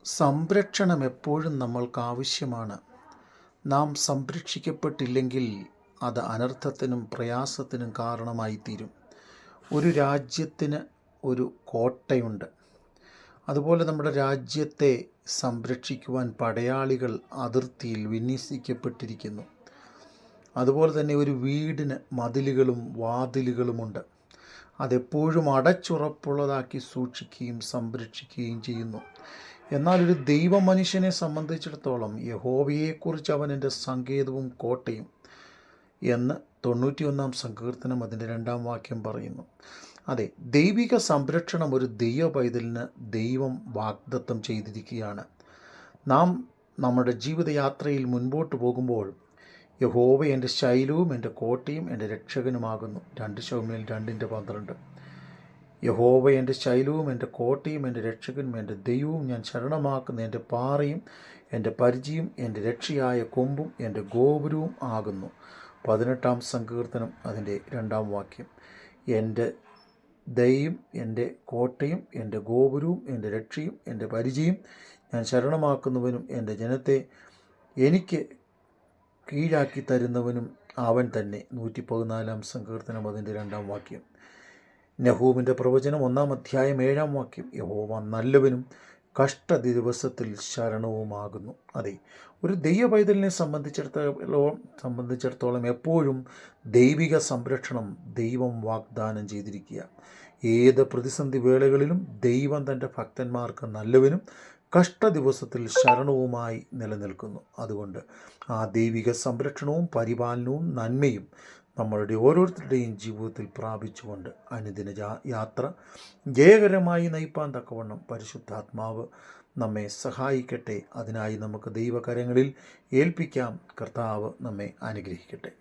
സംരക്ഷണം എപ്പോഴും നമ്മൾക്ക് ആവശ്യമാണ്. നാം സംരക്ഷിക്കപ്പെട്ടില്ലെങ്കിൽ അത് അനർത്ഥത്തിനും പ്രയാസത്തിനും കാരണമായിത്തീരും. ഒരു രാജ്യത്തിന് ഒരു കോട്ടയുണ്ട്. അതുപോലെ നമ്മുടെ രാജ്യത്തെ സംരക്ഷിക്കുവാൻ പടയാളികൾ അതിർത്തിയിൽ വിന്യസിക്കപ്പെട്ടിരിക്കുന്നു. അതുപോലെ തന്നെ ഒരു വീടിന് മതിലുകളും വാതിലുകളുമുണ്ട്. അതെപ്പോഴും അടച്ചുറപ്പുള്ളതാക്കി സൂക്ഷിക്കുകയും സംരക്ഷിക്കുകയും ചെയ്യുന്നു. എന്നാൽ ഒരു ദൈവമനുഷ്യനെ സംബന്ധിച്ചിടത്തോളം യഹോവയെക്കുറിച്ച് അവൻ എൻ്റെ സങ്കേതവും കോട്ടയും എന്ന് 91 സങ്കീർത്തനം അതിൻ്റെ 2 വാക്യം പറയുന്നു. അതെ, ദൈവിക സംരക്ഷണം ഒരു ദൈവ പൈതലിന് ദൈവം വാഗ്ദത്തം ചെയ്തിരിക്കുകയാണ്. നാം നമ്മുടെ ജീവിതയാത്രയിൽ മുൻപോട്ട് പോകുമ്പോൾ യഹോവ എൻ്റെ ശൈലവും എൻ്റെ കോട്ടയും എൻ്റെ രക്ഷകനുമാകുന്നു. 2 ശമൂവേൽ 2:12. യഹോവ എൻ്റെ ശൈലവും എൻ്റെ കോട്ടയും എൻ്റെ രക്ഷകനും എൻ്റെ ദൈവവും, ഞാൻ ശരണമാക്കുന്ന എൻ്റെ പാറയും എൻ്റെ പരിചയും എൻ്റെ രക്ഷയായ കൊമ്പും എൻ്റെ ഗോപുരവും ആകുന്നു. 18 സങ്കീർത്തനം അതിൻ്റെ 2 വാക്യം. എൻ്റെ ദൈവം എൻ്റെ കോട്ടയും എൻ്റെ ഗോപുരവും എൻ്റെ രക്ഷയും എൻ്റെ പരിചയും, ഞാൻ ശരണമാക്കുന്നവനും എൻ്റെ ജനത്തെ എനിക്ക് കീഴാക്കി തരുന്നവനും അവൻ തന്നെ. 114 സങ്കീർത്തനം അതിൻ്റെ 2 വാക്യം. നഹൂമിൻ്റെ പ്രവചനം 1 അധ്യായം 7 വാക്യം. യഹോവ നല്ലവനും കഷ്ടദിവസത്തിൽ ശരണവുമാകുന്നു. അതെ, ഒരു ദൈവ പൈതലിനെ സംബന്ധിച്ചിടത്തോളം എപ്പോഴും ദൈവിക സംരക്ഷണം ദൈവം വാഗ്ദാനം ചെയ്തിരിക്കുക. ഏത് പ്രതിസന്ധി വേളകളിലും ദൈവം തൻ്റെ ഭക്തന്മാർക്ക് നല്ലവനും കഷ്ടദിവസത്തിൽ ശരണവുമായി നിലനിൽക്കുന്നു. അതുകൊണ്ട് ആ ദൈവിക സംരക്ഷണവും പരിപാലനവും നന്മയും നമ്മളുടെ ഓരോരുത്തരുടെയും ജീവിതത്തിൽ പ്രാപിച്ചുകൊണ്ട് അനുദിന യാത്ര ജയകരമായി നയിപ്പാൻ തക്കവണ്ണം പരിശുദ്ധാത്മാവ് നമ്മെ സഹായിക്കട്ടെ. അതിനായി നമുക്ക് ദൈവകരങ്ങളിൽ ഏൽപ്പിക്കാം. കർത്താവ് നമ്മെ അനുഗ്രഹിക്കട്ടെ.